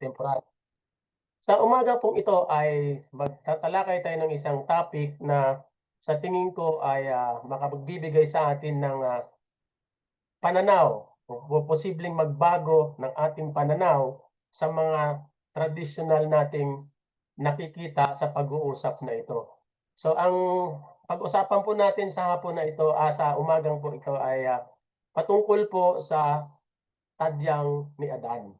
temporary. Sa umaga pong ito ay magtatalakay tayo ng isang topic na sa tingin ko ay makapagbibigay sa atin ng pananaw o posibleng magbago ng ating pananaw sa mga traditional nating nakikita sa pag-uusap na ito. So ang pag-usapan po natin sa hapon na ito, sa umagang po ito ay patungkol po sa tadyang ni Adan.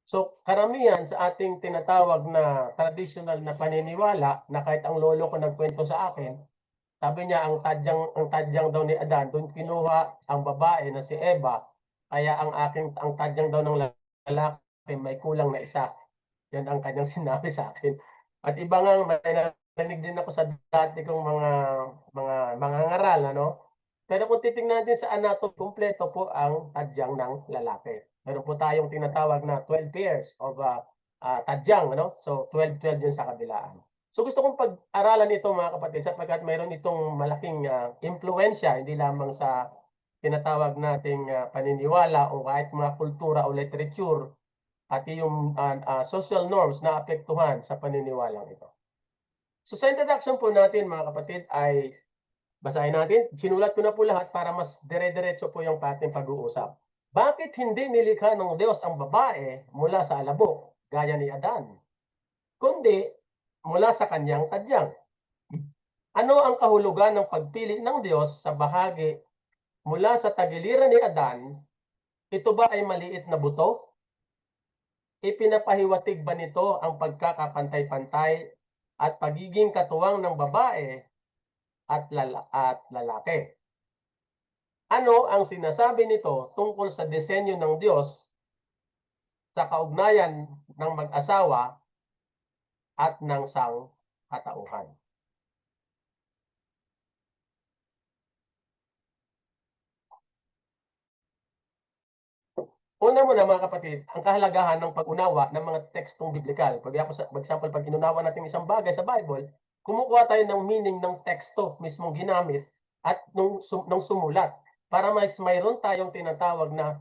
So karamihan sa ating tinatawag na traditional na paniniwala na kahit ang lolo ko nagkwento sa akin, sabi niya ang tadyang daw ni Adan, doon kinuha ang babae na si Eva, kaya ang tadyang daw ng lalaki may kulang na isa. Yan ang kanyang sinabi sa akin. At iba nga may narinig din ako sa dati kong mga ngaral, ano. Pero kung titingnan natin sa anatomy, kumpleto po ang tadyang ng lalaki. Meron po tayong tinatawag na 12 pairs of tadyang, ano. So 12 yun sa kabilaan. So gusto kong pag-aralan ito mga kapatid sapagkat mayroon itong malaking impluwensya hindi lamang sa tinatawag nating paniniwala o kahit mga kultura o literature at yung social norms na apektuhan sa paniniwalang ito. So sa introduction po natin mga kapatid ay basahin natin. Sinulat ko na po lahat para mas dire-diretso po yung ating pag-uusap. Bakit hindi nilikha ng Diyos ang babae mula sa alabok gaya ni Adan, kundi mula sa kanyang tadyang? Ano ang kahulugan ng pagpili ng Diyos sa bahagi mula sa tagiliran ni Adan? Ito ba ay maliit na buto? Ipinapahiwatig ba nito ang pagkakapantay-pantay at pagiging katuwang ng babae at lalaki? Ano ang sinasabi nito tungkol sa disenyo ng Diyos sa kaugnayan ng mag-asawa at ng sangkatauhan? Una muna mga kapatid, ang kahalagahan ng pag-unawa ng mga tekstong biblikal. For example, pag inunawa natin isang bagay sa Bible, kumukuha tayo ng meaning ng teksto mismong ginamit at nung sumulat para mayroon tayong tinatawag na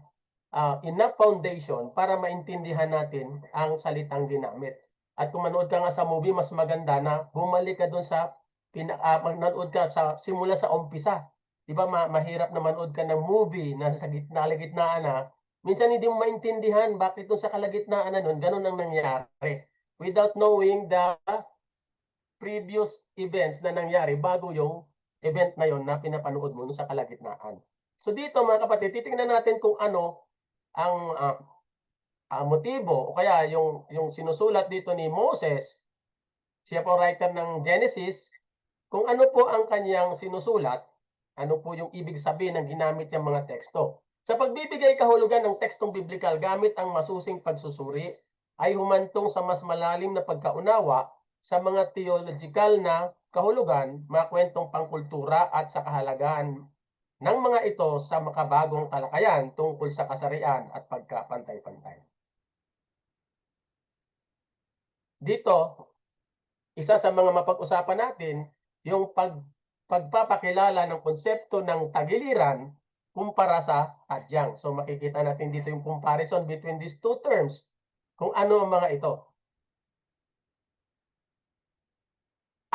enough foundation para maintindihan natin ang salitang ginamit. At kung manood ka nga sa movie, mas maganda na bumalik ka doon sa manood ka sa simula sa umpisa. Di ba mahirap na manood ka ng movie na sa gitnaan na minsan hindi mo maintindihan bakit doon sa kalagitnaan na nun, ganun ang nangyari. Without knowing the previous events na nangyari bago yung event na yon na pinapanood mo sa kalagitnaan. So dito mga kapatid, titingnan natin kung ano ang motibo o kaya yung sinusulat dito ni Moses, siya po writer ng Genesis, kung ano po ang kanyang sinusulat, ano po yung ibig sabihin ng ginamit niyang mga teksto. Sa pagbibigay kahulugan ng tekstong biblikal gamit ang masusing pagsusuri, ay humantong sa mas malalim na pagkaunawa sa mga theological na kahulugan, mga kwentong pangkultura at sa kahalagahan ng mga ito sa makabagong talakayan tungkol sa kasarian at pagkapantay-pantay. Dito, isa sa mga mapag-usapan natin, yung pagpapakilala ng konsepto ng tagiliran kumpara sa tadyang. So makikita natin dito yung comparison between these two terms, kung ano ang mga ito.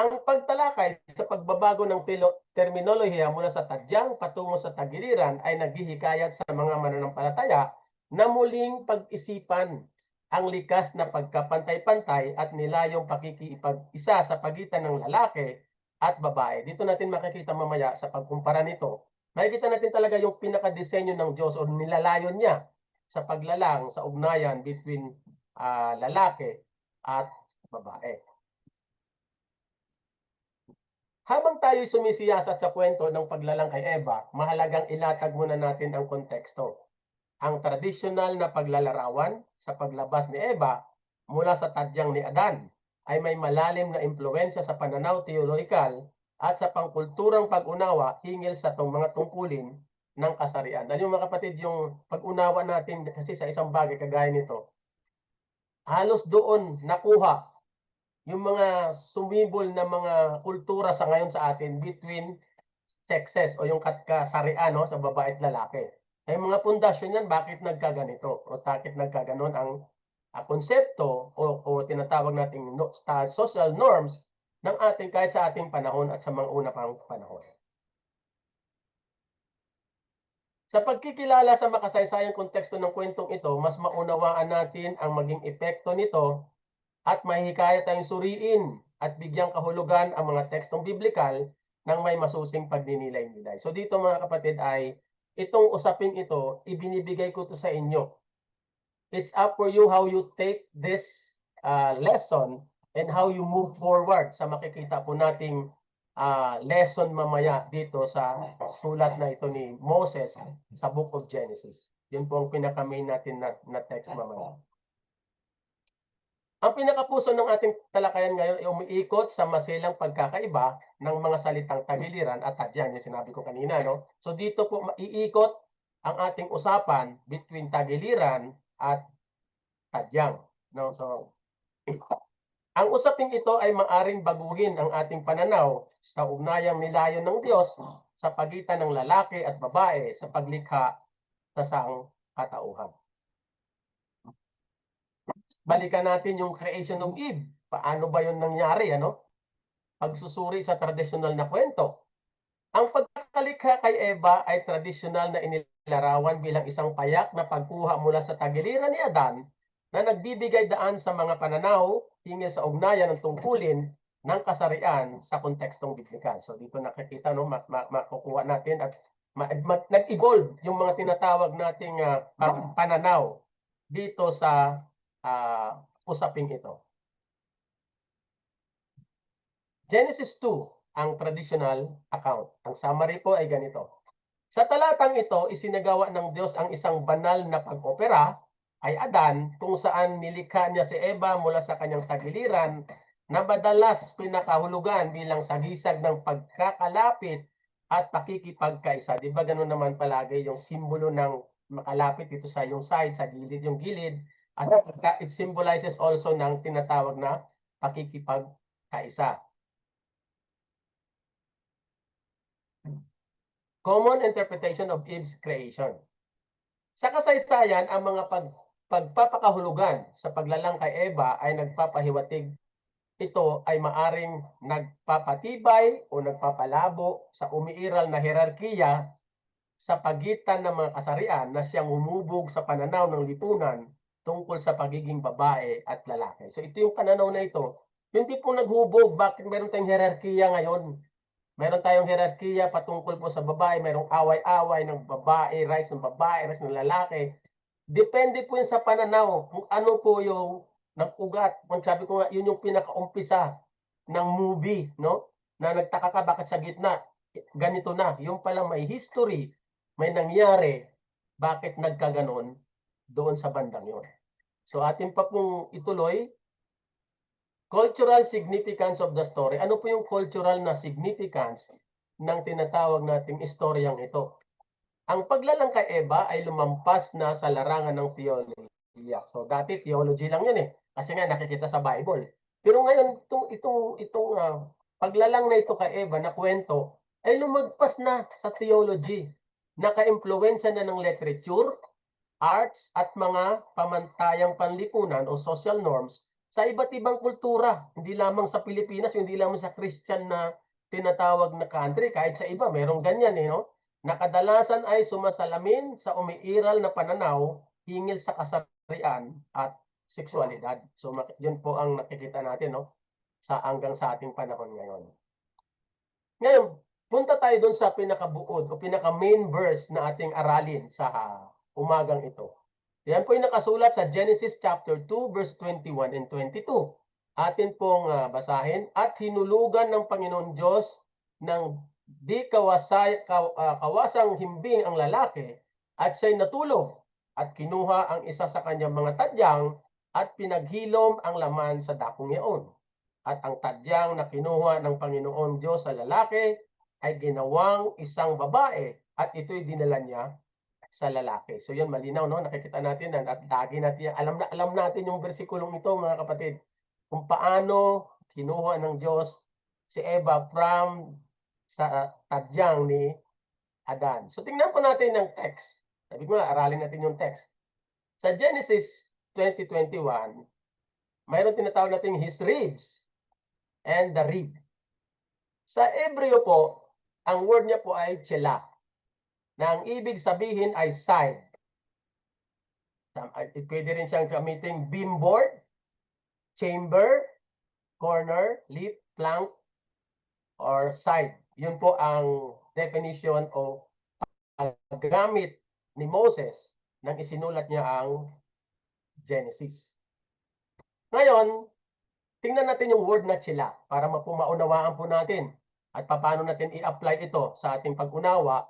Ang pagtalakay sa pagbabago ng terminolohiya mula sa tadyang patungo sa tagiliran ay naghihikayat sa mga mananampalataya na muling pag-isipan ang likas na pagkapantay-pantay at nilayong pakikipag-isa sa pagitan ng lalaki at babae. Dito natin makikita mamaya sa pagkumpara nito, makikita natin talaga yung pinakadesenyo ng Diyos o nilalayon niya sa paglalang sa ugnayan between lalaki at babae. Habang tayo'y sumisiyasat sa kwento ng paglalang kay Eva, mahalagang ilatag muna natin ang konteksto. Ang tradisyonal na paglalarawan sa paglabas ni Eva mula sa tadyang ni Adan ay may malalim na impluwensya sa pananaw teologikal at sa pangkulturang pag-unawa hinggil sa mga tungkulin ng kasarian. Dahil yung mga kapatid, yung pag-unawa natin kasi sa isang bagay kagaya nito, halos doon nakuha yung mga sumibol na mga kultura sa ngayon sa atin between sexes o yung kasarian no, sa babae at lalaki. Ay mga pundasyon yan, bakit nagkaganito o bakit nagkaganon ang konsepto o tinatawag nating social norms ng ating kahit sa ating panahon at sa mga una pang panahon. Sa pagkikilala sa makasaysayang konteksto ng kwentong ito, mas maunawaan natin ang maging epekto nito at mahihikayat tayong suriin at bigyang kahulugan ang mga tekstong biblikal ng may masusing pagninilay-nilay. So dito mga kapatid ay itong usaping ito, ibinibigay ko to sa inyo. It's up for you how you take this lesson and how you move forward sa makikita po nating lesson mamaya dito sa sulat na ito ni Moses sa Book of Genesis. Yun po ang pinaka-main natin na text mamaya. Ang pinakapuso ng ating talakayan ngayon ay umiikot sa masilang pagkakaiba ng mga salitang tagiliran at tadyang, yung sinabi ko kanina, no? So dito po maiikot ang ating usapan between tagiliran at tadyang, no? So ang usaping ito ay maaring baguhin ang ating pananaw sa ugnayang nilayon ng Diyos sa pagitan ng lalaki at babae sa paglikha sa saang katauhan. Balikan natin yung creation of Eve. Paano ba yun nangyari, ano? Pagsusuri sa tradisyonal na kwento. Ang pagkalikha kay Eva ay tradisyonal na inilarawan bilang isang payak na pagkuha mula sa tagiliran ni Adan na nagbibigay daan sa mga pananaw hinggil sa ugnayan ng tungkulin ng kasarian sa kontekstong biblikal. So dito nakikita, no, makukuha natin at nag-evolve yung mga tinatawag nating pananaw dito sa usaping ito. Genesis 2, ang traditional account. Ang summary po ay ganito. Sa talatang ito, isinagawa ng Diyos ang isang banal na pag-opera ay Adan, kung saan nilikha niya si Eva mula sa kanyang tagiliran na madalas pinakahulugan bilang sagisag ng pagkakalapit at pakikipagkaisa. Di ba ganun naman palagi yung simbolo ng makalapit dito sa yung side, sa gilid, yung gilid. At it symbolizes also ng tinatawag na pakikipagkaisa. Common interpretation of Eve's creation. Sa kasaysayan, ang mga pagpapakahulugan sa paglalang kay Eva ay nagpapahiwatig. Ito ay maaring nagpapatibay o nagpapalabo sa umiiral na hierarkiya sa pagitan ng mga kasarian na siyang humubog sa pananaw ng lipunan tungkol sa pagiging babae at lalaki. So ito yung pananaw na ito. Yung tipong naghubog, bakit meron tayong hierarkiya ngayon? Meron tayong hierarkiya patungkol po sa babae, merong away-away ng babae, rise ng lalaki. Depende po yun sa pananaw kung ano po yung nag-ugat. Kung sabi ko nga, yun yung pinaka-umpisa ng movie, no? Na nagtaka ka bakit sa gitna, ganito na. Yung palang may history, may nangyari, bakit nagkaganon doon sa bandang yun. So atin pa pong ituloy, cultural significance of the story. Ano po yung cultural na significance ng tinatawag nating istoryang ito? Ang paglalang kay Eva ay lumampas na sa larangan ng theology. So dati theology lang yun kasi nga nakikita sa Bible. Pero ngayon itong paglalang na ito kay Eva na kwento ay lumagpas na sa theology. Naka-impluwensya na ng literature, arts at mga pamantayang panlipunan o social norms sa iba't ibang kultura, hindi lamang sa Pilipinas, hindi lamang sa Christian na tinatawag na country, kahit sa iba, merong ganyan no? Na kadalasan ay sumasalamin sa umiiral na pananaw hingil sa kasarian at sexualidad. So yun po ang nakikita natin no? Hanggang sa ating panahon ngayon. Ngayon, punta tayo doon sa pinakabuod o pinaka-main verse na ating aralin sa umagang ito. Yan po yung nakasulat sa Genesis chapter 2 verse 21 and 22. Atin pong basahin. At hinulugan ng Panginoon Diyos ng di kawasang himbing ang lalaki at siya'y natulog at kinuha ang isa sa kanyang mga tadyang at pinaghilom ang laman sa dakong iyon. At ang tadyang na kinuha ng Panginoon Diyos sa lalaki ay ginawang isang babae at ito'y dinala niya sa lalaki. So yun, malinaw, no? Nakikita natin at lagi natin, alam natin yung versikulong ito, mga kapatid, kung paano kinuha ng Diyos si Eva from sa tadyang ni Adan. So tingnan po natin ng text. Sabi ko nga, aralin natin yung text. Sa Genesis 2021, mayroon tinatawag nating his ribs and the rib. Sa Hebreo po, ang word niya po ay chela, na ang ibig sabihin ay side. Pwede rin siyang gamitin beamboard, chamber, corner, lip, flank, or side. Yun po ang definition o gamit ni Moses nang isinulat niya ang Genesis. Ngayon, tingnan natin yung word na chila para maunawaan po natin at paano natin i-apply ito sa ating pag-unawa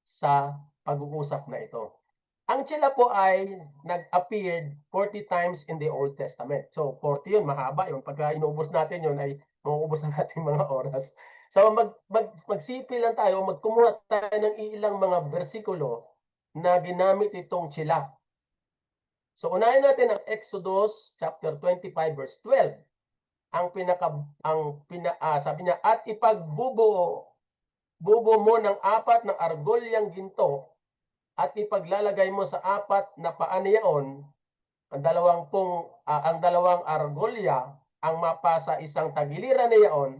sa pag-uusap na ito. Ang chila po ay nag-appeared 40 times in the Old Testament. So 40 yun, mahaba yun. Pagka inubos natin yun ay mauubos na natin mga oras. So magsipi lang tayo, magkumuha tayo ng ilang mga bersikulo na ginamit itong chila. So unahin natin ang Exodus chapter 25 verse 12. Sabi niya, at ipagbubuo mo ng 4 na argolyang ginto at ipaglalagay mo sa 4 na paa niyaon ang dalawang argolya ang mapa sa isang tagiliran niyaon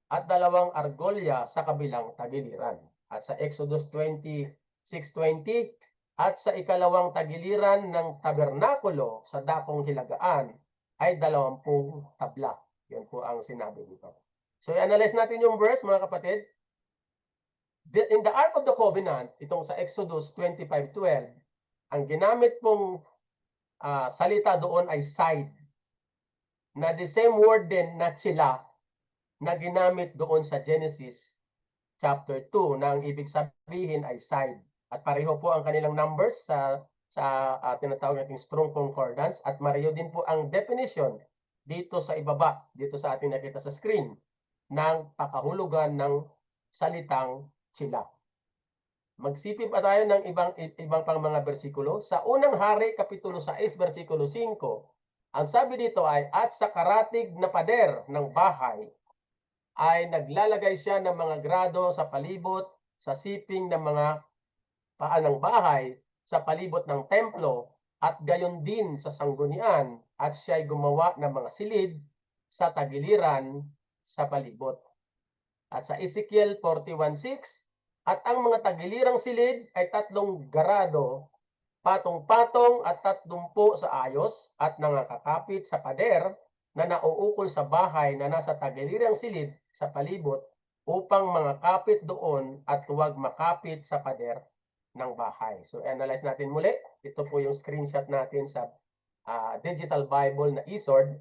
at 2 argolya sa kabilang tagiliran. At sa Exodus 26:20, at sa ikalawang tagiliran ng tabernakulo sa dakong hilagaan ay 20 tabla. Yan po ang sinabi dito. So i-analyze natin yung verse, mga kapatid. In the Ark of the Covenant, itong sa Exodus 25:12, ang ginamit pong salita doon ay side. Na the same word din na chila na ginamit doon sa Genesis chapter 2 na ang ibig sabihin ay side. At pareho po ang kanilang numbers sa tinatawag nating Strong Concordance at pareho din po ang definition dito sa ibaba, dito sa ating nakita sa screen ng pakahulugan ng salitang chila. Magsipip pa tayo ng ibang pang mga bersikulo. Sa unang hari, kapitulo 6, bersikulo 5, ang sabi dito ay, at sa karatig na pader ng bahay, ay naglalagay siya ng mga grado sa palibot, sa siping ng mga paan ng bahay, sa palibot ng templo, at gayon din sa sanggunian, at siya'y gumawa ng mga silid sa tagiliran sa palibot. At sa Ezekiel 41:6, at ang mga tagilirang silid ay 3 garado, patong-patong at 30 sa ayos, at nangakakapit sa pader na nauukol sa bahay na nasa tagilirang silid sa palibot upang mga kapit doon at huwag makapit sa pader ng bahay. So analyze natin muli. Ito po yung screenshot natin sa digital Bible na eSword.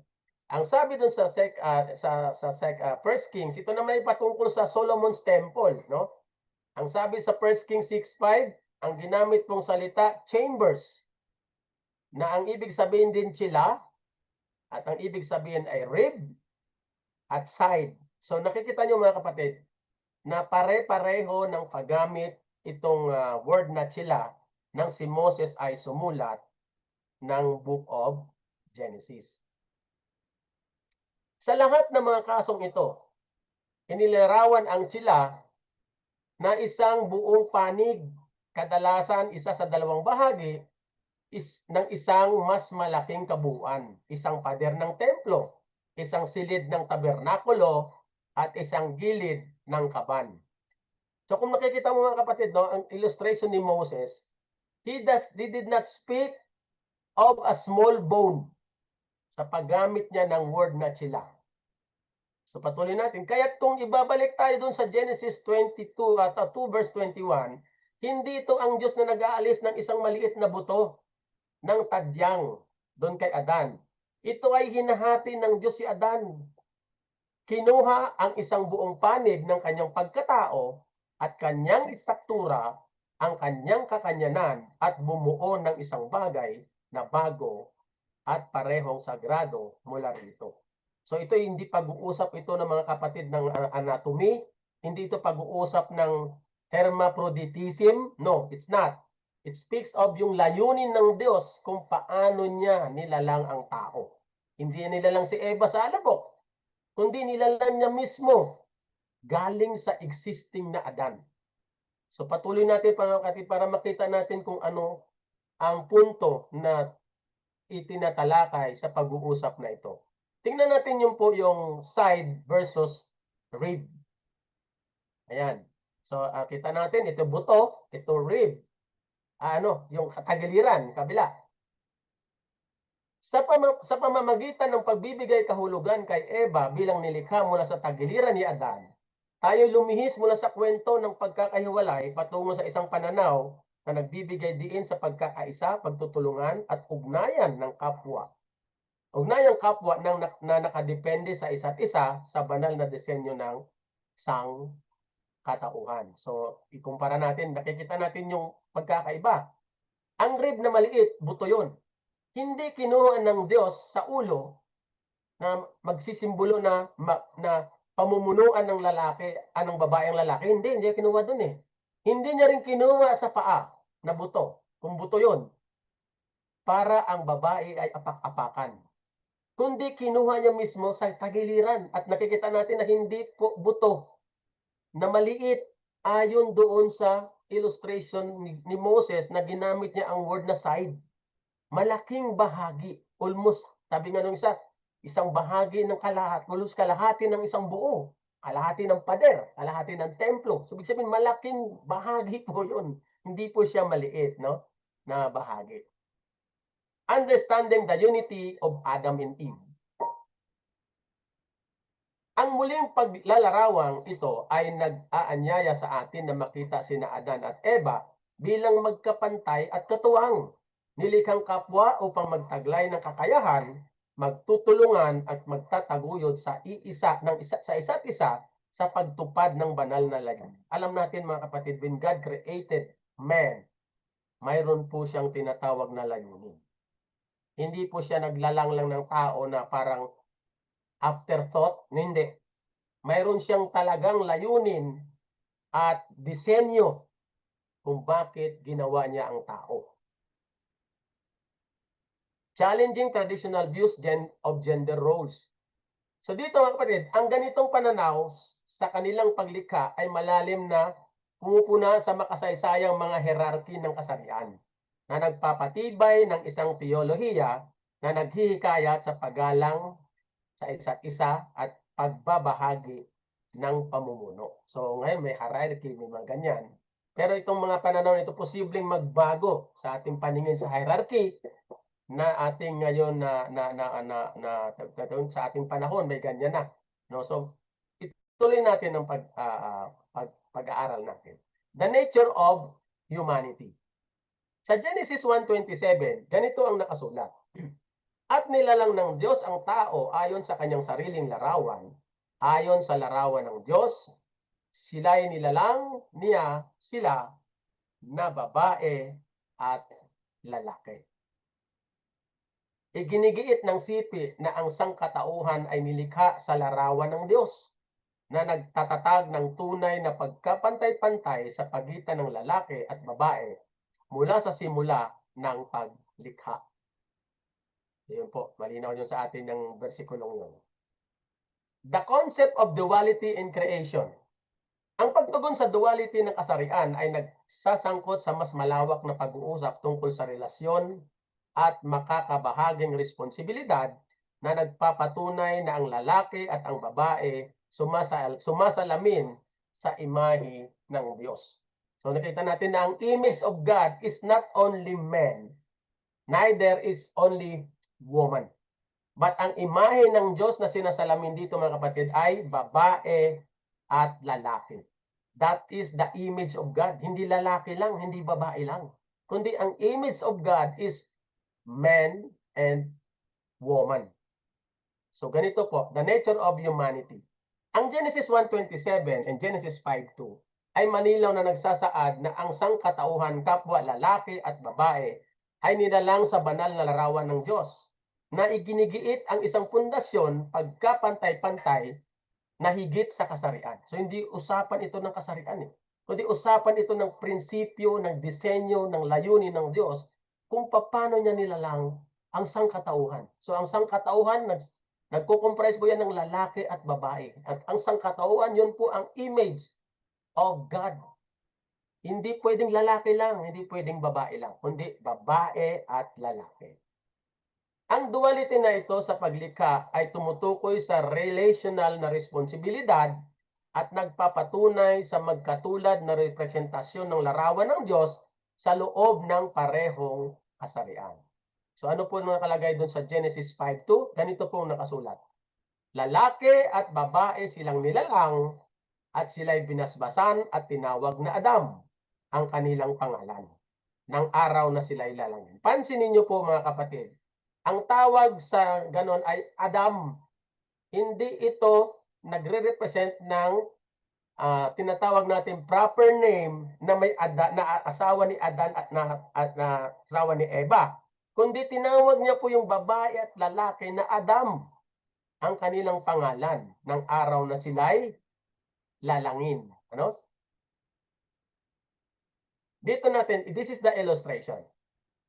Ang sabi dun sa First Kings, ito naman ay patungkol sa Solomon's Temple, no? Ang sabi sa 1 Kings 6:5, ang ginamit pong salita, chambers, na ang ibig sabihin din chila, at ang ibig sabihin ay rib, at side. So nakikita nyo mga kapatid, na pare-pareho ng paggamit itong word na chila nang si Moses ay sumulat ng Book of Genesis. Sa lahat ng mga kasong ito, inilarawan ang chila na isang buong panig, kadalasan isa sa 2 bahagi ng isang mas malaking kabuuan. Isang pader ng templo, isang silid ng tabernakulo, at isang gilid ng kaban. So kung makikita mo mga kapatid, no, ang illustration ni Moses, he did not speak of a small bone sa paggamit niya ng word na chila. So patuloy natin. Kaya kung ibabalik tayo dun sa Genesis 2 verse 21, hindi ito ang Diyos na nag-aalis ng isang maliit na buto ng tadyang doon kay Adan. Ito ay hinahati ng Diyos si Adan. Kinuha ang isang buong panig ng kanyang pagkatao at kanyang istruktura, ang kanyang kakanyanan at bumuo ng isang bagay na bago at parehong sagrado mula rito. So ito hindi pag-uusap ito ng mga kapatid ng anatomy, hindi ito pag-uusap ng hermaphroditism. No, it's not. It speaks of yung layunin ng Diyos kung paano niya nilalang ang tao. Hindi nilalang si Eva sa alabok, kundi nilalang niya mismo galing sa existing na Adan. So patuloy natin para makita natin kung ano ang punto na itinatalakay sa pag-uusap na ito. Tingnan natin yung side versus rib. Ayan. So, kita natin, ito buto, ito rib. Yung tagiliran, kabila. Sa pamamagitan ng pagbibigay kahulugan kay Eva bilang nilikha mula sa tagiliran ni Adan, tayo lumihis mula sa kwento ng pagkakahiwalay patungo sa isang pananaw na nagbibigay diin sa pagkakaisa, pagtutulungan at ugnayan ng kapwa. Ugnayang kapwa na nakadepende sa isa't isa sa banal na disenyo ng sangkatauhan. So, ikumpara natin, nakikita natin yung pagkakaiba. Ang rib na maliit, buto yun. Hindi kinuha ng Diyos sa ulo na magsisimbolo na pamumunuan ng lalaki, ng babae ang lalaki. Hindi niya kinuha dun eh. Hindi niya rin kinuha sa paa na buto. Kung buto yun, para ang babae ay apak-apakan. Kundi kinuha niya mismo sa tagiliran. At nakikita natin na hindi po buto na maliit ayon doon sa illustration ni Moses na ginamit niya ang word na side. Malaking bahagi, almost, sabi nga nung isa, isang bahagi ng kalahati ng isang buo, kalahati ng pader, kalahati ng templo. So, ibig sabihin, malaking bahagi po yun. Hindi po siya maliit, no, na bahagi. Understanding the unity of Adam and Eve. Ang muling paglalarawang ito ay nag-aanyaya sa atin na makita sina Adan at Eva bilang magkapantay at katuwang. Nilikhang kapwa upang magtaglay ng kakayahan, magtutulungan at magtataguyod sa isa't isa sa pagtupad ng banal na layunin. Alam natin mga kapatid, when God created man, mayroon po siyang tinatawag na layunin. Hindi po siya naglalang lang ng tao na parang afterthought, hindi. Mayroon siyang talagang layunin at disenyo kung bakit ginawa niya ang tao. Challenging traditional views of gender roles. So dito mga kapatid, ang ganitong pananaw sa kanilang paglikha ay malalim na pumupuna sa makasaysayang mga hierarchy ng kasarian na nagpapatibay ng isang teolohiya na naghihikayat sa paggalang sa isa't isa at pagbabahagi ng pamumuno. So ngayon may hierarchy, may mga ganyan. Pero itong mga pananaw nito posibleng magbago sa ating paningin sa hierarchy na ating ngayon sa ating panahon may ganyan na, no? So ituloy natin ang pag-aaral natin. The nature of humanity. Sa Genesis 1:27, ganito ang nakasulat. At nilalang ng Diyos ang tao ayon sa kanyang sariling larawan, ayon sa larawan ng Diyos, sila'y nilalang niya sila na babae at lalaki. Iginigiit ng sipi na ang sangkatauhan ay nilikha sa larawan ng Diyos na nagtatatag ng tunay na pagkapantay-pantay sa pagitan ng lalaki at babae mula sa simula ng paglikha. Yun po, malinaw yun sa atin ng versikulong yun. The concept of duality in creation. Ang pagtugon sa duality ng kasarian ay nagsasangkot sa mas malawak na pag-uusap tungkol sa relasyon at makakabahaging responsibilidad na nagpapatunay na ang lalaki at ang babae sumasalamin sa imahe ng Diyos. So nakita natin na ang image of God is not only man, neither is only woman. But ang imahe ng Diyos na sinasalamin dito mga kapatid ay babae at lalaki. That is the image of God. Hindi lalaki lang, hindi babae lang. Kundi ang image of God is man and woman. So ganito po, the nature of humanity. Ang Genesis 1:27 and Genesis 5:2 ay manilaw na nagsasaad na ang sangkatauhan kapwa lalaki at babae ay nilalang sa banal na larawan ng Diyos na iginigiit ang isang pundasyon pagkapantay-pantay na higit sa kasarian. So hindi usapan ito ng kasarian eh. Kundi usapan ito ng prinsipyo, ng disenyo, ng layunin ng Diyos kung paano niya nilalang ang sangkatauhan. So ang sangkatauhan, nagkukomprise po yan ng lalaki at babae. At ang sangkatauhan, yun po ang image of God. Hindi pwedeng lalaki lang, hindi pwedeng babae lang, kundi babae at lalaki. Ang duality na ito sa paglikha ay tumutukoy sa relational na responsibilidad at nagpapatunay sa magkatulad na representasyon ng larawan ng Diyos sa loob ng parehong kasarian. So ano po nakalagay doon sa Genesis 5:2? Ganito po nakasulat. Lalaki at babae silang nilalang at sila'y binasbasan at tinawag na Adam ang kanilang pangalan ng araw na sila'y lalangin. Pansinin niyo po mga kapatid, ang tawag sa ganon ay Adam. Hindi ito nagre-represent ng tinatawag natin proper name na may na asawa ni Adan at na asawa ni Eva. Kundi tinawag niya po yung babae at lalaki na Adam ang kanilang pangalan ng araw na sila'y lalangin. Ano? Dito natin, this is the illustration.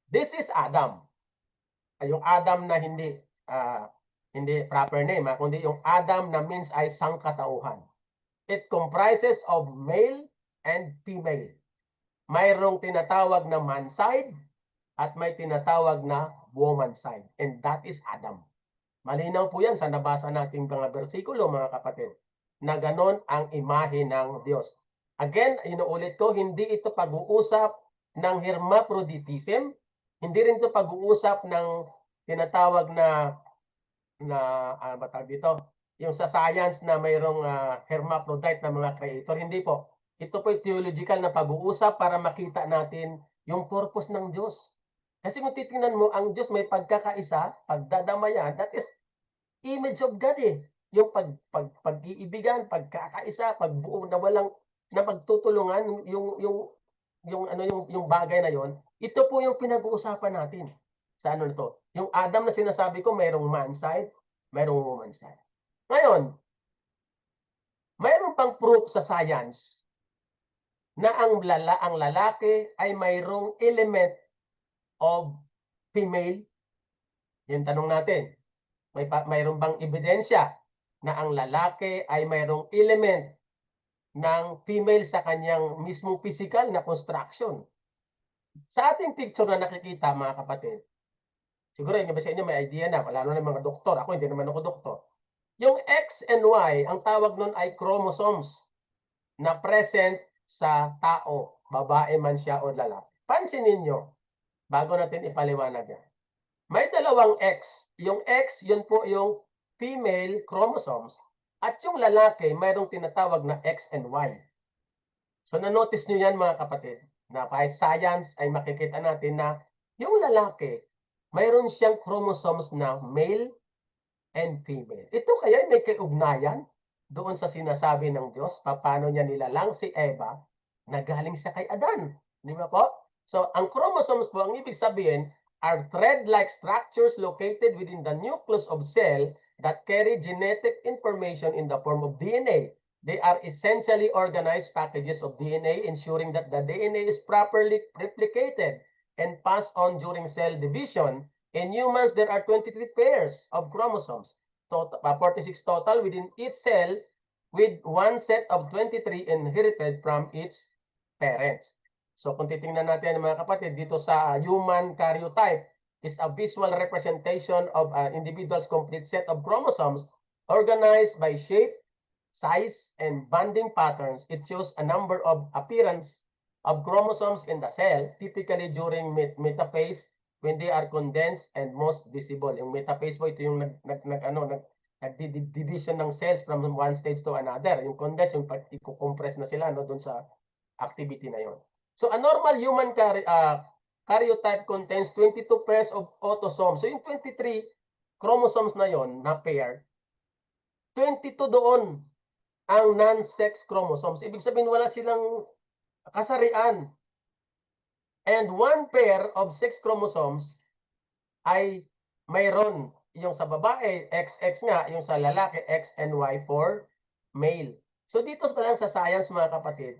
This is Adam. Yung Adam na hindi proper name, kundi yung Adam na means ay sangkatauhan. It comprises of male and female. Mayroong tinatawag na man side at may tinatawag na woman side. And that is Adam. Malinaw po yan sa nabasa nating mga bersikulo, mga kapatid, na ganon ang imahe ng Diyos. Again, inuulit ko, hindi ito pag-uusap ng hermaphroditism, hindi rin ito pag-uusap ng tinatawag na batag dito, yung sa science na mayroong hermaphrodite na mga creator. Hindi po. Ito po yung theological na pag-uusap para makita natin yung purpose ng Diyos. Kasi kung titingnan mo, ang Diyos may pagkakaisa, pagdadamayan, that is image of God eh. Yung pag-iibigan, pagkakaisa, pagbuo na walang na magtutulungan yung bagay na yon. Ito po yung pinag-uusapan natin. Sa ano nito? Yung Adam na sinasabi ko, mayroong man side, mayroong woman side. Ngayon, mayroon pang proof sa science na ang lalaki ay mayroong element of female. Yung tanong natin, mayroon bang ebidensya na ang lalaki ay mayroong element ng female sa kanyang mismong physical na construction? Sa ating picture na nakikita, mga kapatid, siguro yung iba sa inyo may idea na, lalo na mga doktor. Ako, hindi naman ako doktor. Yung X and Y, ang tawag nun ay chromosomes na present sa tao, babae man siya o lalaki. Pansinin nyo, bago natin ipaliwanag yan. May dalawang X. Yung X, yun po yung female chromosomes. At yung lalaki, mayroong tinatawag na X and Y. So, na-notice nyo yan mga kapatid, na kahit science ay makikita natin na yung lalaki, mayroon siyang chromosomes na male and female. Ito kaya may kaugnayan doon sa sinasabi ng Diyos, paano niya nilalang si Eva na galing siya kay Adan. Di ba po? So, ang chromosomes po, ang ibig sabihin, are thread-like structures located within the nucleus of cell that carry genetic information in the form of DNA. They are essentially organized packages of DNA, ensuring that the DNA is properly replicated and passed on during cell division. In humans, there are 23 pairs of chromosomes, 46 total within each cell, with one set of 23 inherited from each parents. So kung titingnan natin mga kapatid, dito sa human karyotype is a visual representation of an individual's complete set of chromosomes organized by shape, size, and bonding patterns. It shows a number of appearance of chromosomes in the cell, typically during metaphase when they are condensed and most visible. Yung metaphase po, ito yung nag-division ng cells from one stage to another. Yung condense, yung i-compress na sila doon sa activity na yon. So, a normal human karyotype contains 22 pairs of autosomes. So, yung 23 chromosomes na yon na pair, 22 doon ang non-sex chromosomes. Ibig sabihin, wala silang kasarian. And one pair of 6 chromosomes ay mayroon yung sa babae, XX nga, yung sa lalaki, X and Y for male. So dito pa lang sa science mga kapatid,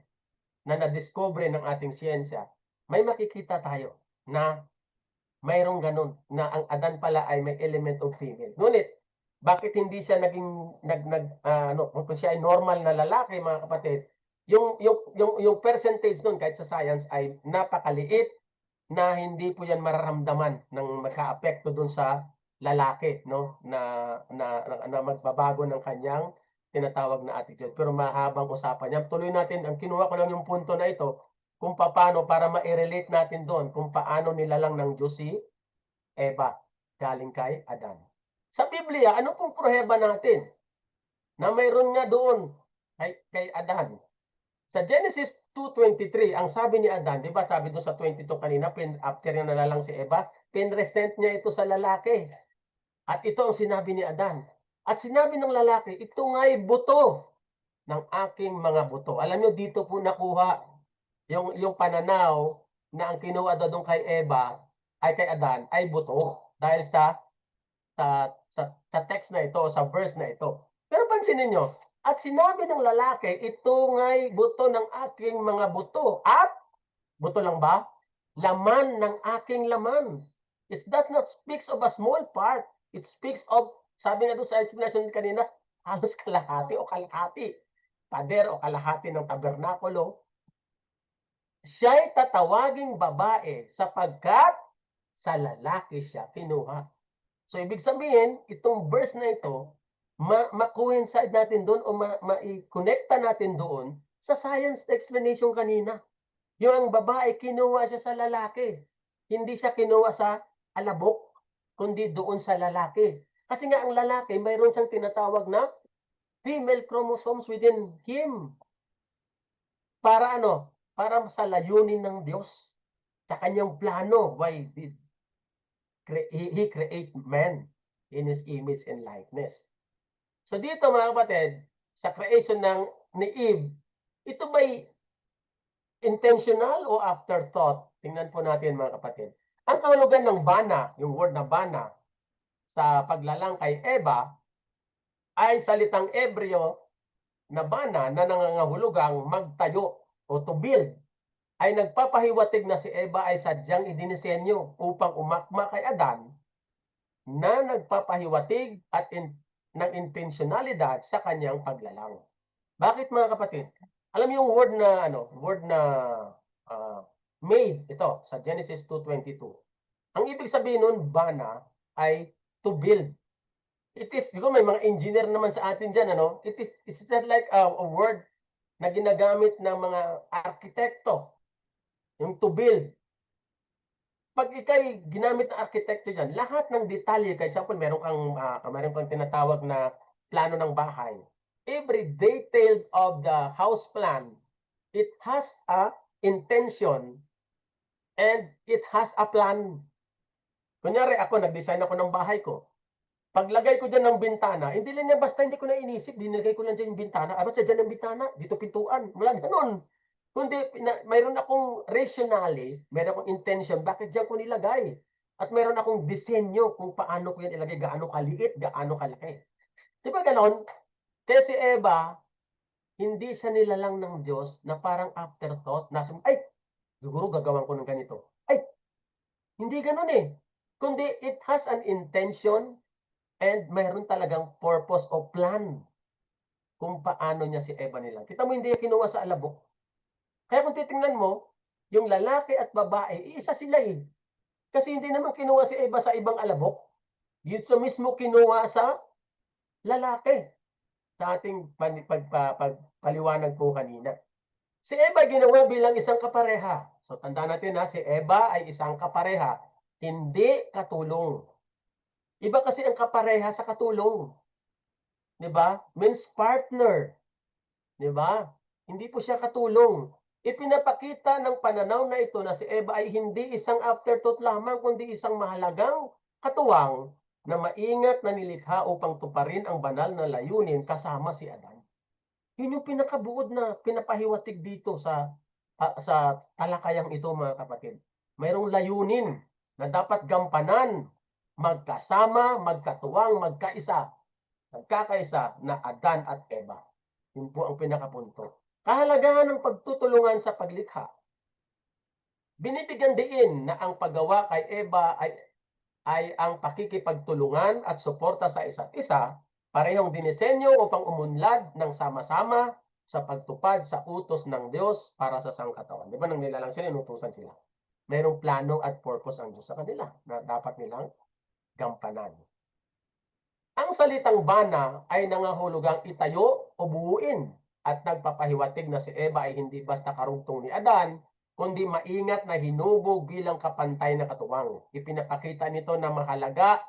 na na-discover ng ating siyensya, may makikita tayo na mayroong ganun, na ang Adan pala ay may element of female. Ngunit, bakit hindi siya kung siya ay normal na lalaki mga kapatid, yung percentage nun kahit sa science ay napakaliit na hindi po yan mararamdaman ng magka-apekto dun sa lalaki, no, na magbabago ng kanyang tinatawag na attitude. Pero mahabang usapan yan. Tuloy natin, ang kinuha ko lang yung punto na ito, kung paano, para ma-relate natin doon, kung paano nilalang ng Diyos si Eva galing kay Adan. Sa Biblia, ano pong pruheba natin na mayroon nga doon kay Adan? Sa Genesis 2:23, ang sabi ni Adan, di ba sabi doon sa 22 kanina, after niya nalalang si Eva, pinresent niya ito sa lalaki. At ito ang sinabi ni Adan. At sinabi ng lalaki, ito nga'y buto ng aking mga buto. Alam niyo, dito po nakuha yung pananaw na ang kinuha doon kay Eva, ay kay Adan, ay buto. Dahil sa text na ito, sa verse na ito. Pero pansinin niyo, at sinabi ng lalaki, ito nga'y buto ng aking mga buto. At, buto lang ba? Laman ng aking laman. It does not speaks of a small part. It speaks of, sabi nga doon sa explanation kanina, halos kalahati o kalahati. Pader o kalahati ng tabernakulo. Siya'y tatawaging babae sapagkat sa lalaki siya kinuha. So, ibig sabihin, itong verse na ito, ma-coincide natin doon o ma-connecta natin doon sa science explanation kanina. Yung ang babae, kinuha siya sa lalaki. Hindi siya kinuha sa alabok, kundi doon sa lalaki. Kasi nga ang lalaki, mayroon siyang tinatawag na female chromosomes within him. Para ano? Para sa layunin ng Diyos. Sa kanyang plano, why did He create man in His image and likeness. So dito mga kapatid, sa creation ni Eve, ito ba'y intentional o afterthought? Tingnan po natin mga kapatid. Ang kahulugan ng bana, yung word na bana, sa paglalang kay Eva, ay salitang Ebreo na bana na nangangahulugang magtayo o to build, ay nagpapahiwatig na si Eva ay sadyang idinisenyo upang umakma kay Adan na nagpapahiwatig at ng intentionalidad sa kanyang paglalang. Bakit mga kapatid? Alam yung word na made, ito sa Genesis 2:22. Ang ibig sabihin nun, bana, ay to build. It is, di ko may mga engineer naman sa atin dyan, ano? It's not like a word na ginagamit ng mga arkitekto. Yung to build. Pag ikay ginamit ng arkitekto dyan, lahat ng detalye, kaya example, meron kang tinatawag na plano ng bahay. Every detail of the house plan, it has a intention and it has a plan. Kunyari ako, nag-design ako ng bahay ko. Paglagay ko dyan ng bintana, hindi lang yan basta hindi ko na inisip, dinagay ko lang dyan yung bintana. Ano sa dyan ng bintana? Dito pintuan. Wala ganun. Kundi mayroon akong rationale, mayroon akong intention, bakit dyan ko nilagay? At mayroon akong disenyo kung paano ko yan ilagay, gaano kaliit, gaano kalaki. Di ba ganon? Kaya si Eva, hindi siya nilalang ng Diyos na parang afterthought, na ay, siguro gagawin ko ng ganito. Ay, hindi ganon eh. Kundi it has an intention and mayroon talagang purpose o plan kung paano niya si Eva nilang. Kita mo, hindi niya kinuha sa alabok. Kaya kung titingnan mo, yung lalaki at babae, isa sila eh. Kasi hindi naman kinuha si Eva sa ibang alabok. Dito mismo kinuha sa lalaki. Sa ating paliwanag po kanina. Si Eva ginawa bilang isang kapareha. So tandaan natin na si Eva ay isang kapareha, hindi katulong. Iba kasi ang kapareha sa katulong. 'Di ba? Means partner. 'Di ba? Hindi po siya katulong. Ipinapakita ng pananaw na ito na si Eva ay hindi isang afterthought lamang, kundi isang mahalagang katuwang na maingat na nilikha upang tuparin ang banal na layunin kasama si Adan. Yun yung pinakabuod na pinapahiwatig dito sa talakayang ito mga kapatid. Mayroong layunin na dapat gampanan, magkasama, magkatuwang, nagkakaisa na Adan at Eva. Yun po ang pinakapunto. Kahalagahan ng pagtutulungan sa paglikha. Binibigyan din na ang paggawa kay Eva ay ang pakikipagtulungan at suporta sa isa't isa, parehong dinisenyo upang umunlad ng sama-sama sa pagtupad sa utos ng Diyos para sa sangkatawan. Di ba nang nilalang sila, inutusan sila. Mayroong plano at purpose ang Diyos sa kanila na dapat nilang gampanan. Ang salitang bana ay nangahulugang itayo o buuin at nagpapahiwatig na si Eva ay hindi basta karugtong ni Adan, kundi maingat na hinubog bilang kapantay na katuwang. Ipinapakita nito na mahalaga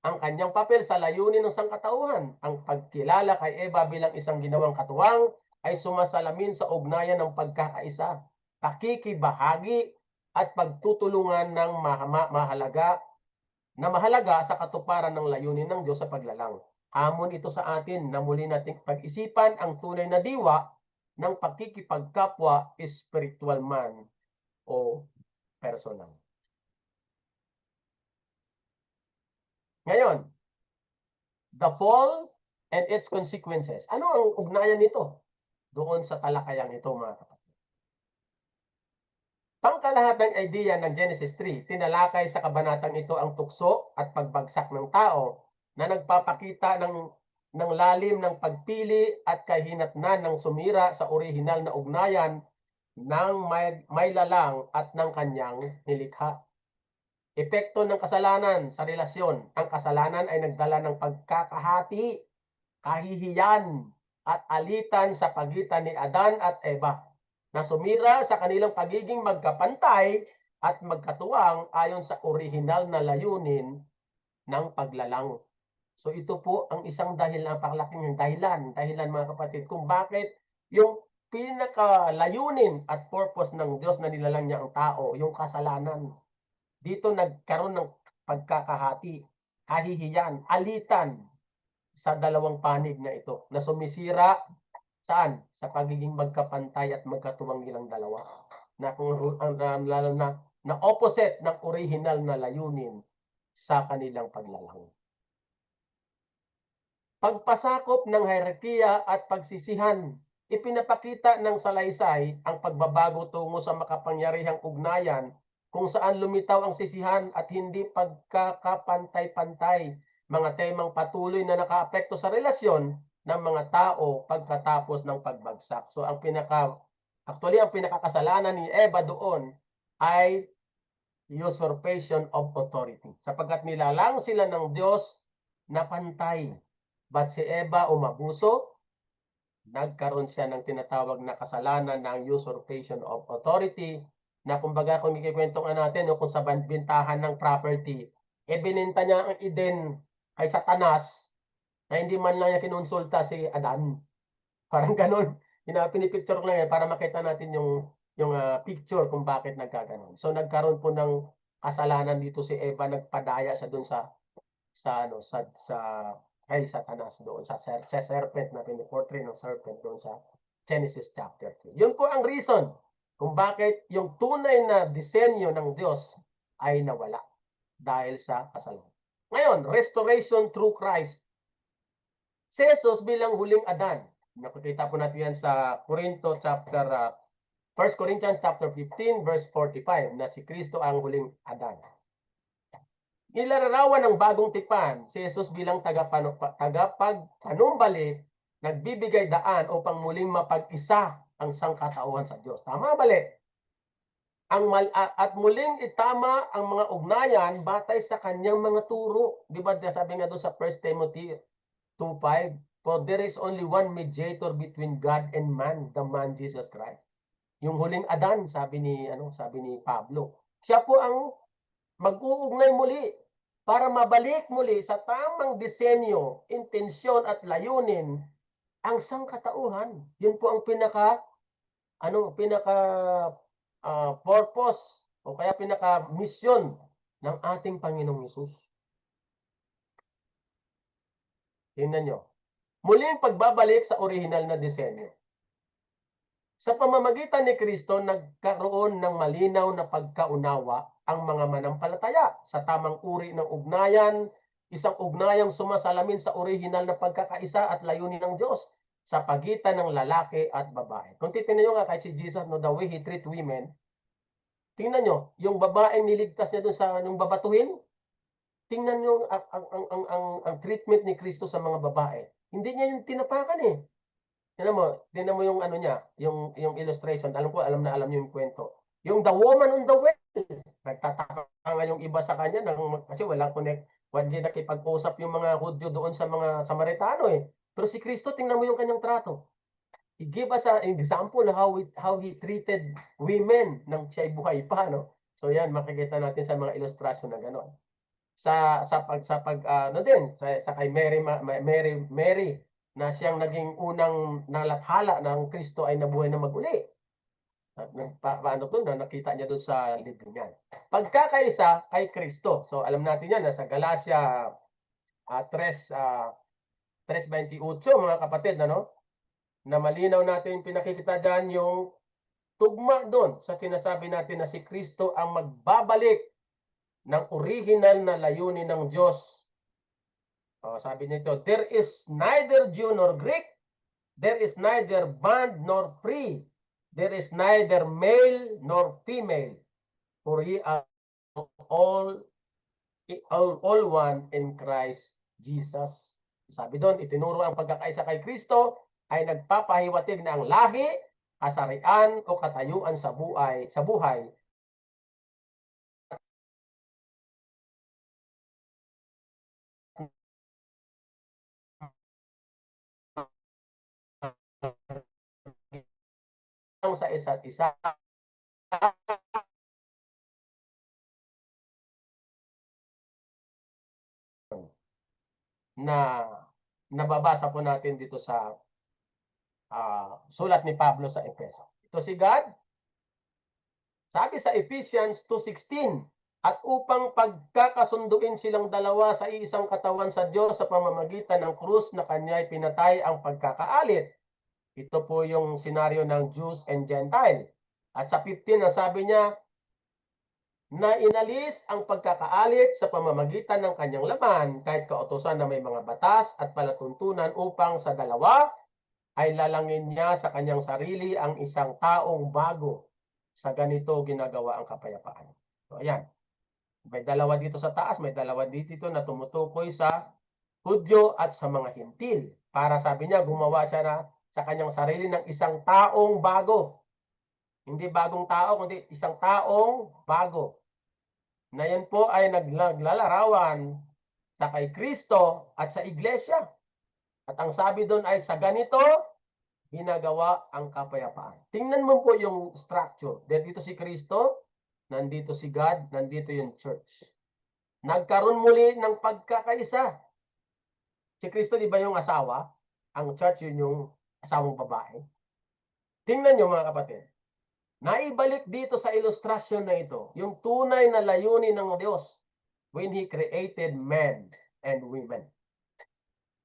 ang kanyang papel sa layunin ng sangkatauhan. Ang pagkilala kay Eva bilang isang ginawang katuwang ay sumasalamin sa ugnayan ng pagkakaisa, pakikibahagi at pagtutulungan ng mahalaga sa katuparan ng layunin ng Diyos sa paglalang. Hamon ito sa atin na muli nating pag-isipan ang tunay na diwa ng pakikipagkapwa spiritual man o personal. Ngayon, the fall and its consequences. Ano ang ugnayan nito doon sa talakayang ito, mga kapatid? Pangkalahatang idea ng Genesis 3, tinalakay sa kabanatang ito ang tukso at pagbagsak ng tao na nagpapakita ng lalim ng pagpili at kahinatnan ng sumira sa orihinal na ugnayan ng may lalang at ng kanyang nilikha. Epekto ng kasalanan sa relasyon. Ang kasalanan ay nagdala ng pagkakahati, kahihiyan at alitan sa pagitan ni Adan at Eva, na sumira sa kanilang pagiging magkapantay at magkatuwang ayon sa orihinal na layunin ng paglalang. So ito po ang isang napakalaking dahilan mga kapatid, kung bakit yung pinakalayunin at purpose ng Diyos na nilalang niya ang tao, yung kasalanan. Dito nagkaroon ng pagkakahati, kahihiyan, alitan sa dalawang panig na ito, na sumisira saan? Sa pagiging magkapantay at magkatuwang nilang dalawa. Na kung lalo na opposite ng original na layunin sa kanilang paglalang. Pagpasakop ng hierarkiya at pagsisihan. Ipinapakita ng salaysay ang pagbabago tungo sa makapangyarihang ugnayan kung saan lumitaw ang sisihan at hindi pagkakapantay-pantay, mga temang patuloy na nakaapekto sa relasyon ng mga tao pagkatapos ng pagbagsak. So ang pinakakasalanan ni Eva doon ay usurpation of authority, sapagkat nilalang sila ng Diyos na pantay. But si Eva umabuso, nagkaroon siya ng tinatawag na kasalanan ng usurpation of authority, na kumbaga kung ikikwento natin kung sa bintahan ng property, bininta niya ang Eden kay Satanas, na hindi man lang niya kinonsulta si Adan. Parang ganun. Pinipicture ko lang yan para makita natin yung picture kung bakit nagkaganon. So nagkaroon po ng kasalanan dito si Eva, nagpadaya siya doon kay Satanas doon sa serpent na piniportray ng serpent doon sa Genesis chapter 3. Yun po ang reason kung bakit yung tunay na disenyo ng Diyos ay nawala dahil sa kasalanan. Ngayon, restoration through Christ. Si Jesus bilang huling Adan. Nakikita po natin yan sa 1 Corinthians chapter 15 verse 45, na si Kristo ang huling Adan. Nilalarawan ng bagong tipan si Jesus bilang tagapagpanumbalik, nagbibigay daan upang muling mapag-isa ang sangkatauhan sa Diyos. Tama bali? At muling itama ang mga ugnayan batay sa kanyang mga turo. Di ba sabi nga doon sa 1 Timothy 2:5, for there is only one mediator between God and man, the man Jesus Christ. Yung huling Adan, sabi ni Pablo. Siya po ang mag-uugnay muli para mabalik muli sa tamang disenyo, intensyon at layunin ang sangkatauhan. Yun po ang purpose o kaya pinaka-mission ng ating Panginoong Hesus. Tingnan nyo. Muling pagbabalik sa orihinal na disenyo. Sa pamamagitan ni Kristo, nagkaroon ng malinaw na pagkaunawa ang mga manampalataya sa tamang uri ng ugnayan, isang ugnayang sumasalamin sa orihinal na pagkakaisa at layunin ng Diyos sa pagitan ng lalaki at babae. Kung titingnan nyo nga kay si Jesus, the way he treat women, tingnan nyo, yung babaeng niligtas niya doon sa yung babatuhin, tingnan nyo ang treatment ni Kristo sa mga babae. Hindi niya yung tinapakan eh. Tingnan mo yung niya, yung illustration. Alam niyo yung kwento. Yung the woman on the well. Nagtataka nga yung iba sa kanya kasi walang Hindi nakipag-usap yung mga Hudyo doon sa mga Samaritano eh. Pero si Kristo, tingnan mo yung kanyang trato. He gave us an example how he treated women nang siya'y buhay pa, no? So yan, makikita natin sa mga ilustrasyon na gano'n. Ano din, sa kay Mary na siyang naging unang nalathala ng Kristo ay nabuhay na maguli. At paano to na nakita niya doon sa libro niyan. Pagkakaisa kay Kristo. So alam natin yan, nasa Galacia 3:28 mga kapatid, ano? Na malinaw natin pinakikita dyan yung tugma doon sa sinasabi natin na si Kristo ang magbabalik ng original na layunin ng Diyos. Sabi nito, there is neither Jew nor Greek, there is neither bond nor free, there is neither male nor female, for ye are all one in Christ Jesus. Sabi doon, itinuro ang pagkakaisa kay Kristo ay nagpapahiwatig na ang lahi, kasarian o katayuan sa buhay sa isa't isa na nababasa po natin dito sa sulat ni Pablo sa Efeso. Ito si God, sabi sa Ephesians 2:16, at upang pagkakasunduin silang dalawa sa isang katawan sa Diyos sa pamamagitan ng krus na kanya'y pinatay ang pagkakaalit. Ito po yung senaryo ng Jews and Gentile. At sa 15, sabi niya, na inalis ang pagkakaalit sa pamamagitan ng kanyang laman kahit kautusan na may mga batas at palatuntunan upang sa dalawa ay lalangin niya sa kanyang sarili ang isang taong bago. Sa ganito ginagawa ang kapayapaan. So ayan, may dalawa dito sa taas, may dalawa dito na tumutukoy sa Hudyo at sa mga Hintil. Para sabi niya, gumawa siya na sa kanyang sarili ng isang taong bago. Hindi bagong tao, kundi isang taong bago. Na yan po ay naglalarawan sa kay Kristo at sa iglesia. At ang sabi doon ay sa ganito, ginagawa ang kapayapaan. Tingnan mo po yung structure. Dito si Kristo, nandito si God, nandito yung church. Nagkaroon muli ng pagkakaisa. Si Kristo, di ba yung asawa? Ang church, yun yung asawang babae. Tingnan nyo mga kapatid. Naibalik dito sa ilustrasyon na ito, yung tunay na layunin ng Diyos when He created men and women.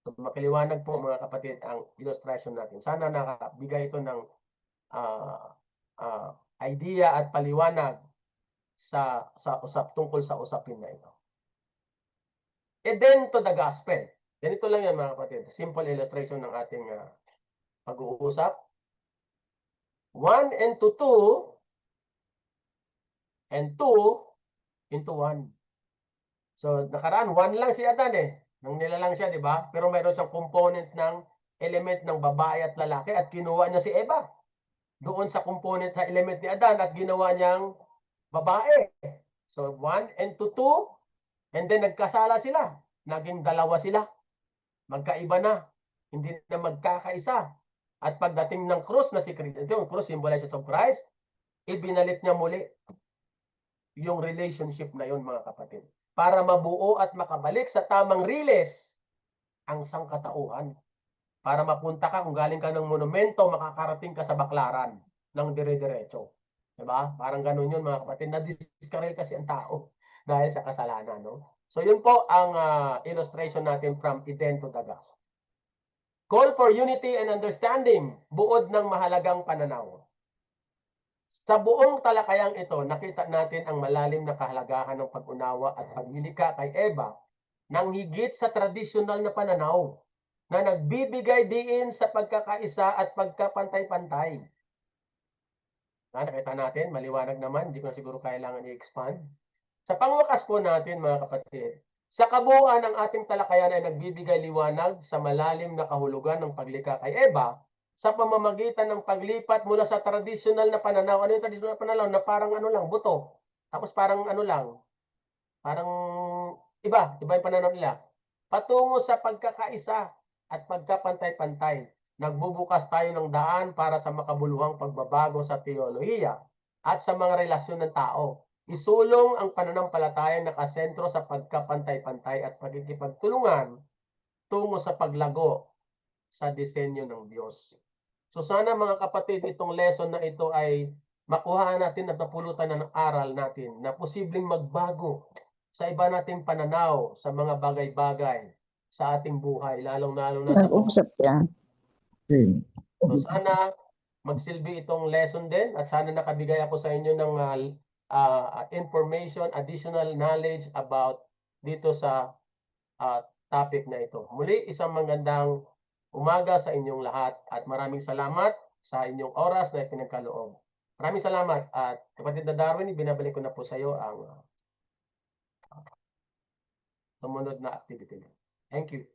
So, makiliwanag po mga kapatid ang illustration natin. Sana nakabigay ito ng idea at paliwanag sa tungkol sa usapin na ito. And then to the gospel. Ganito lang yan mga kapatid. Simple illustration ng ating pag-uusap. 1 into 2 and 2 into 1. So nakaraan 1 lang si Adan eh. Nang nilalang siya, di ba? Pero mayroon siyang components ng element ng babae at lalaki at kinuha niya si Eva. Doon sa component sa element ni Adan at ginawa niyang babae. So 1 and 2 and then nagkasala sila. Naging dalawa sila. Magkaiba na. Hindi na magkakaisa. At pagdating ng cross na si Kristo, yung cross symbolizes of Christ, ibinalit niya muli yung relationship na yun mga kapatid. Para mabuo at makabalik sa tamang riles ang sangkatauhan. Para mapunta ka, kung galing ka ng monumento, makakarating ka sa baklaran ng dire-diretso. Diba? Parang ganun yun mga kapatid. Na-discarrel kasi ang tao dahil sa kasalanan. No? So yun po ang illustration natin from Eden to the gospel. Call for unity and understanding, buod ng mahalagang pananaw. Sa buong talakayang ito, nakita natin ang malalim na kahalagahan ng pag-unawa at paglilika kay Eva nang higit sa tradisyonal na pananaw na nagbibigay diin sa pagkakaisa at pagkapantay-pantay. Nakita natin, maliwanag naman, hindi ko na siguro kailangan i-expand. Sa pangwakas po natin mga kapatid, sa kabuuan ng ating talakayan ay nagbibigay liwanag sa malalim na kahulugan ng paglika kay Eva sa pamamagitan ng paglipat mula sa tradisyonal na pananaw. Ano yung tradisyonal na pananaw? Na parang ano lang, buto. Tapos parang ano lang, parang Iba yung pananaw nila. Patungo sa pagkakaisa at pagkapantay-pantay. Nagbubukas tayo ng daan para sa makabuluhang pagbabago sa teolohiya at sa mga relasyon ng tao. Isulong ang pananampalatayang nakasentro sa pagkapantay-pantay at pagkikipagtulungan tungo sa paglago sa disenyo ng Diyos. So sana mga kapatid, itong lesson na ito ay makuha natin at napulutan ng aral natin na posibleng magbago sa iba nating pananaw sa mga bagay-bagay sa ating buhay, lalong-lalo na sa Nag-usap yan. So sana magsilbi itong lesson din at sana nakabigay ako sa inyo ng information, additional knowledge about dito sa topic na ito. Muli, isang magandang umaga sa inyong lahat at maraming salamat sa inyong oras na pinagkaloob. Maraming salamat at kapatid na Darwin, binabalik ko na po sa iyo ang sumunod na activity. Thank you.